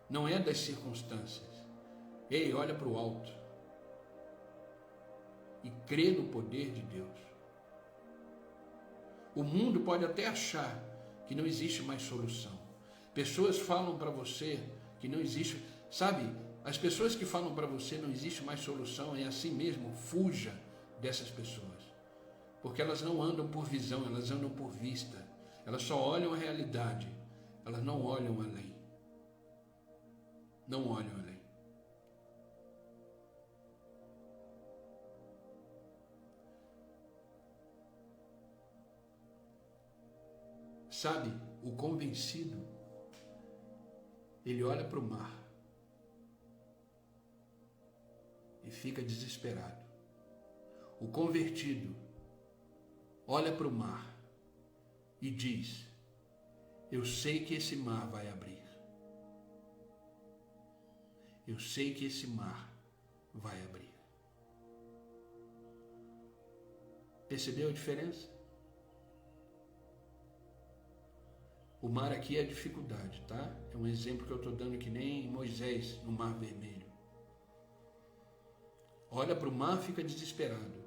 Não é das circunstâncias. Ei, olha para o alto e crê no poder de Deus. O mundo pode até achar que não existe mais solução. Pessoas falam para você que não existe, sabe? As pessoas que falam para você não existe mais solução, é assim mesmo, fuja dessas pessoas. Porque elas não andam por visão, elas andam por vista. Elas só olham a realidade, elas não olham além. Não olham além. Sabe, o convencido, ele olha para o mar e fica desesperado. O convertido olha para o mar e diz: eu sei que esse mar vai abrir. Eu sei que esse mar vai abrir. Percebeu a diferença? O mar aqui é a dificuldade, tá? É um exemplo que eu estou dando que nem Moisés no Mar Vermelho. Olha para o mar e fica desesperado.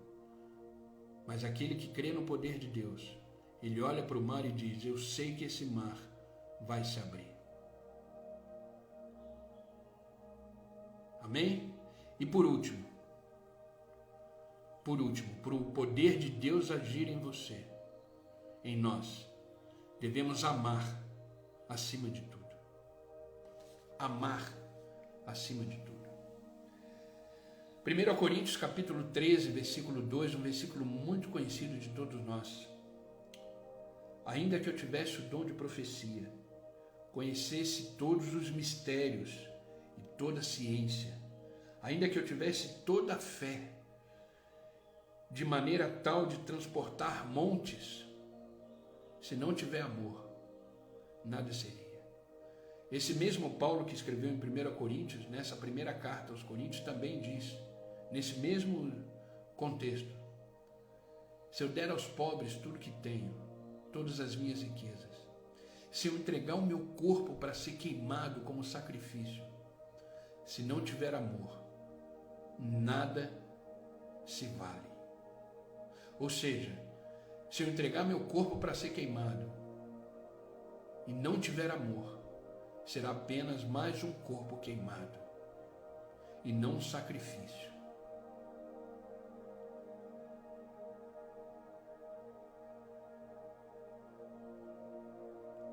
Mas aquele que crê no poder de Deus, ele olha para o mar e diz: eu sei que esse mar vai se abrir. Amém? E por último, para o poder de Deus agir em você, em nós, devemos amar acima de tudo. Amar acima de tudo. 1 Coríntios capítulo 13, versículo 2, um versículo muito conhecido de todos nós. Ainda que eu tivesse o dom de profecia, conhecesse todos os mistérios e toda a ciência, ainda que eu tivesse toda a fé, de maneira tal de transportar montes, se não tiver amor, nada seria. Esse mesmo Paulo que escreveu em 1 Coríntios, nessa primeira carta aos Coríntios, também diz, nesse mesmo contexto: se eu der aos pobres tudo que tenho, todas as minhas riquezas, se eu entregar o meu corpo para ser queimado como sacrifício, se não tiver amor, nada se vale. Ou seja, se eu entregar meu corpo para ser queimado e não tiver amor, será apenas mais um corpo queimado e não um sacrifício.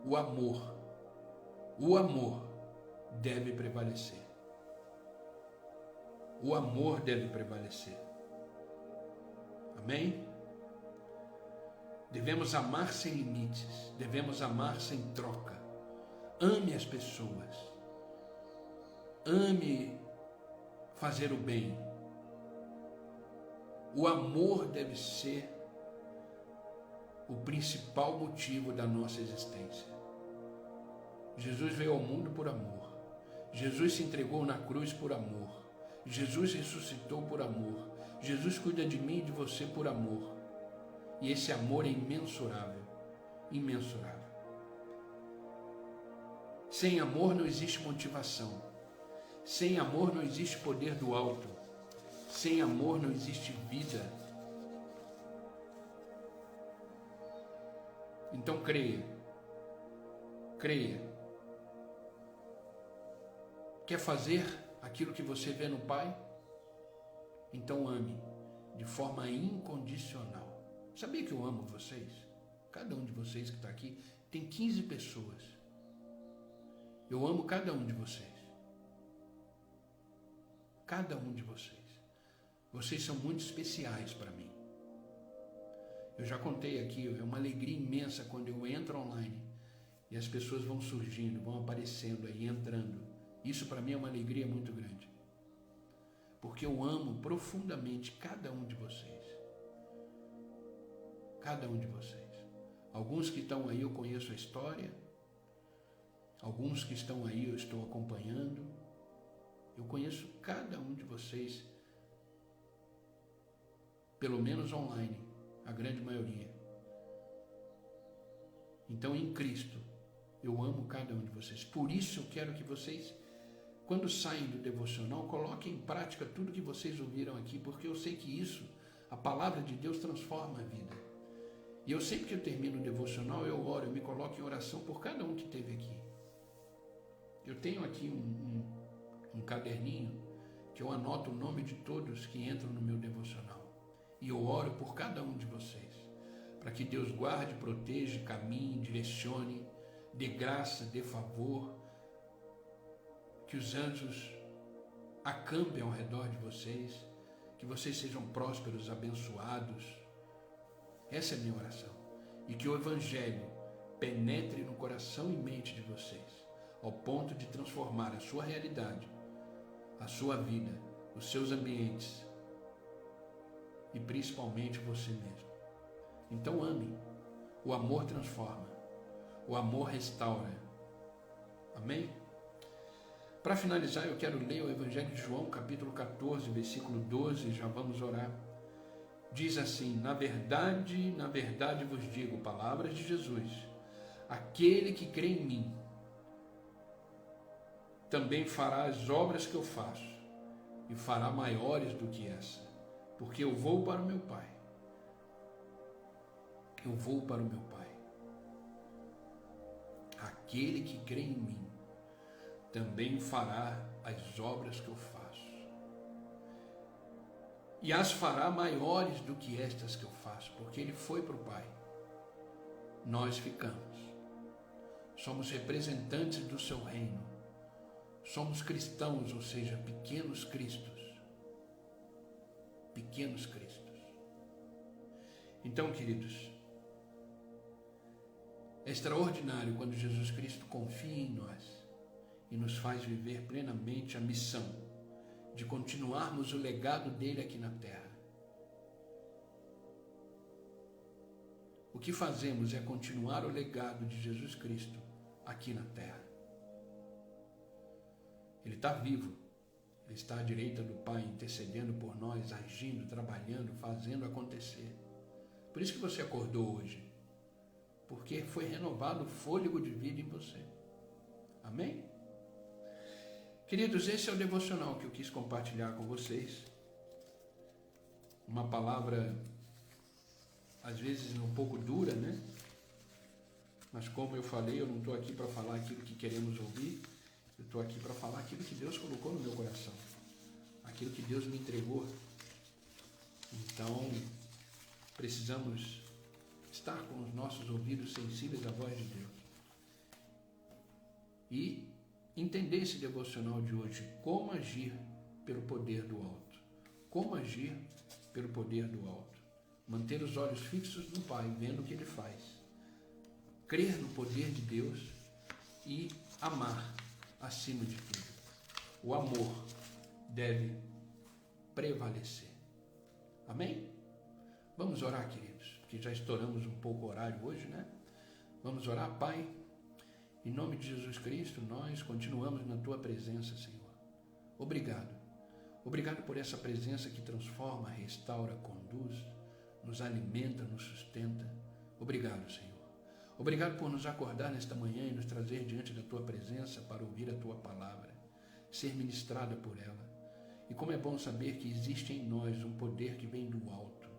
O amor deve prevalecer. O amor deve prevalecer. Amém? Devemos amar sem limites, devemos amar sem troca. Ame as pessoas, ame fazer o bem. O amor deve ser o principal motivo da nossa existência. Jesus veio ao mundo por amor. Jesus se entregou na cruz por amor. Jesus ressuscitou por amor. Jesus cuida de mim e de você por amor. E esse amor é imensurável, imensurável. Sem amor não existe motivação. Sem amor não existe poder do alto. Sem amor não existe vida. Então creia. Creia. Quer fazer aquilo que você vê no Pai? Então ame de forma incondicional. Sabia que eu amo vocês? Cada um de vocês que está aqui tem 15 pessoas. Eu amo cada um de vocês. Cada um de vocês. Vocês são muito especiais para mim. Eu já contei aqui, é uma alegria imensa quando eu entro online e as pessoas vão surgindo, vão aparecendo aí, entrando. Isso para mim é uma alegria muito grande. Porque eu amo profundamente cada um de vocês. Cada um de vocês. Alguns que estão aí eu conheço a história. Alguns que estão aí eu estou acompanhando. Eu conheço cada um de vocês, pelo menos online, a grande maioria. Então, em Cristo, eu amo cada um de vocês. Por isso eu quero que vocês, quando saem do devocional, coloquem em prática tudo que vocês ouviram aqui, porque eu sei que isso, a palavra de Deus transforma a vida. E eu sempre que eu termino o devocional, eu oro, eu me coloco em oração por cada um que esteve aqui. Eu tenho aqui um caderninho que eu anoto o nome de todos que entram no meu devocional. E eu oro por cada um de vocês, para que Deus guarde, proteja, caminhe, direcione, dê graça, dê favor, que os anjos acampem ao redor de vocês, que vocês sejam prósperos, abençoados. Essa é a minha oração. E que o Evangelho penetre no coração e mente de vocês, ao ponto de transformar a sua realidade, a sua vida, os seus ambientes e principalmente você mesmo. Então ame. O amor transforma. O amor restaura. Amém? Para finalizar, eu quero ler o Evangelho de João, capítulo 14, versículo 12, já vamos orar. Diz assim: na verdade vos digo, palavras de Jesus, aquele que crê em mim, também fará as obras que eu faço, e fará maiores do que essa, porque eu vou para o meu Pai. Eu vou para o meu Pai. Aquele que crê em mim, também fará as obras que eu faço, e as fará maiores do que estas que eu faço, porque ele foi para o Pai. Nós ficamos. Somos representantes do seu reino. Somos cristãos, ou seja, pequenos cristos. pequenos Cristos. Então, queridos, é extraordinário quando Jesus Cristo confia em nós e nos faz viver plenamente a missão de continuarmos o legado dele aqui na terra. O que fazemos é continuar o legado de Jesus Cristo aqui na terra. Ele está vivo, ele está à direita do Pai, intercedendo por nós, agindo, trabalhando, fazendo acontecer. Por isso que você acordou hoje, porque foi renovado o fôlego de vida em você. Amém? Queridos, esse é o devocional que eu quis compartilhar com vocês. Uma palavra, às vezes, um pouco dura, né? Mas como eu falei, eu não estou aqui para falar aquilo que queremos ouvir. Eu estou aqui para falar aquilo que Deus colocou no meu coração. Aquilo que Deus me entregou. Então, precisamos estar com os nossos ouvidos sensíveis à voz de Deus. E entender esse devocional de hoje, como agir pelo poder do alto. Como agir pelo poder do alto. Manter os olhos fixos no Pai, vendo o que Ele faz. Crer no poder de Deus e amar acima de tudo. O amor deve prevalecer. Amém? Vamos orar, queridos, porque já estouramos um pouco o horário hoje, né? Vamos orar, Pai. Em nome de Jesus Cristo, nós continuamos na Tua presença, Senhor. Obrigado. Obrigado por essa presença que transforma, restaura, conduz, nos alimenta, nos sustenta. Obrigado, Senhor. Obrigado por nos acordar nesta manhã e nos trazer diante da Tua presença para ouvir a Tua palavra, ser ministrada por ela. E como é bom saber que existe em nós um poder que vem do alto,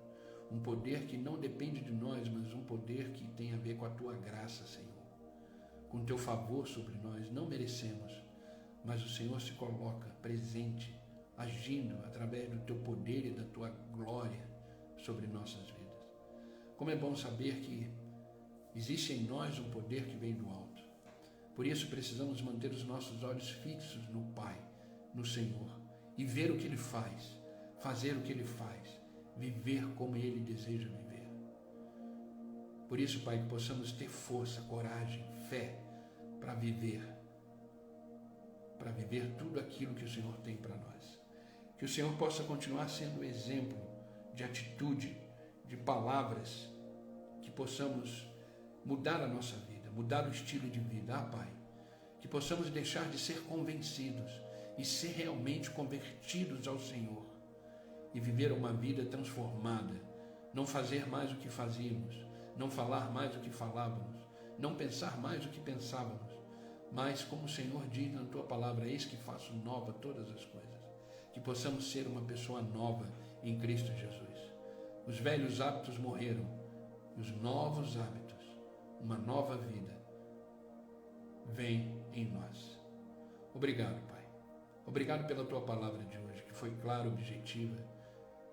um poder que não depende de nós, mas um poder que tem a ver com a Tua graça, Senhor. Com o Teu favor sobre nós, não merecemos, mas o Senhor se coloca presente, agindo através do Teu poder e da Tua glória sobre nossas vidas. Como é bom saber que existe em nós um poder que vem do alto. Por isso precisamos manter os nossos olhos fixos no Pai, no Senhor, e ver o que Ele faz, fazer o que Ele faz, viver como Ele deseja viver. Por isso, Pai, que possamos ter força, coragem, fé para viver tudo aquilo que o Senhor tem para nós. Que o Senhor possa continuar sendo exemplo de atitude, de palavras, que possamos mudar a nossa vida, mudar o estilo de vida. Pai, que possamos deixar de ser convencidos e ser realmente convertidos ao Senhor e viver uma vida transformada, não fazer mais o que fazíamos, não falar mais o que falávamos, não pensar mais o que pensávamos, mas como o Senhor diz na Tua palavra, eis que faço nova todas as coisas, que possamos ser uma pessoa nova em Cristo Jesus. Os velhos hábitos morreram, os novos hábitos, uma nova vida, vem em nós. Obrigado, Pai. Obrigado pela Tua palavra de hoje, que foi clara, objetiva.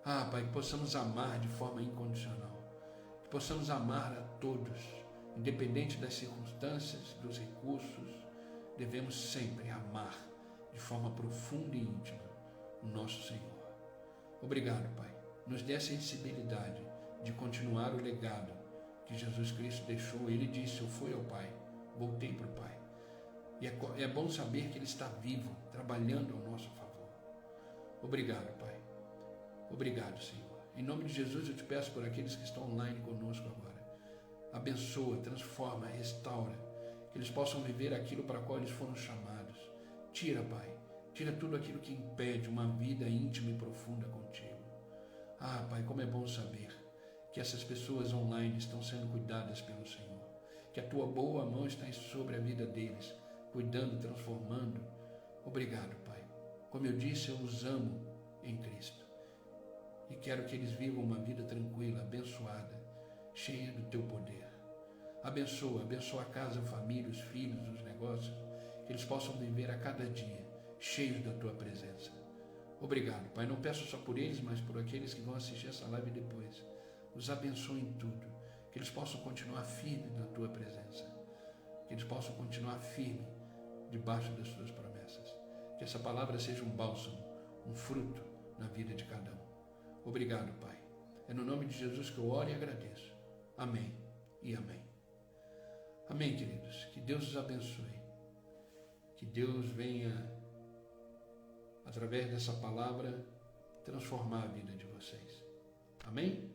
Pai, que possamos amar de forma incondicional, que possamos amar a todos, independente das circunstâncias, dos recursos. Devemos sempre amar de forma profunda e íntima o nosso Senhor. Obrigado, Pai. Nos dê a sensibilidade de continuar o legado que Jesus Cristo deixou. Ele disse, eu fui ao Pai, voltei para o Pai. E é bom saber que Ele está vivo, trabalhando ao nosso favor. Obrigado, Pai. Obrigado, Senhor. Em nome de Jesus eu te peço por aqueles que estão online conosco agora. Abençoa, transforma, restaura, que eles possam viver aquilo para o qual eles foram chamados. Tira, Pai, tira tudo aquilo que impede uma vida íntima e profunda contigo. Pai, como é bom saber que essas pessoas online estão sendo cuidadas pelo Senhor, que a Tua boa mão está sobre a vida deles, cuidando, transformando. Obrigado, Pai. Como eu disse, eu os amo em Cristo. E quero que eles vivam uma vida tranquila, abençoada, cheia do Teu poder. Abençoa a casa, a família, os filhos, os negócios, que eles possam viver a cada dia, cheios da Tua presença. Obrigado, Pai. Não peço só por eles, mas por aqueles que vão assistir essa live depois. Os abençoe em tudo, que eles possam continuar firmes na Tua presença, que eles possam continuar firmes debaixo das Tuas promessas. Que essa palavra seja um bálsamo, um fruto na vida de cada um. Obrigado, Pai. É no nome de Jesus que eu oro e agradeço. Amém e amém. Amém, queridos. Que Deus os abençoe. Que Deus venha, através dessa palavra, transformar a vida de vocês. Amém?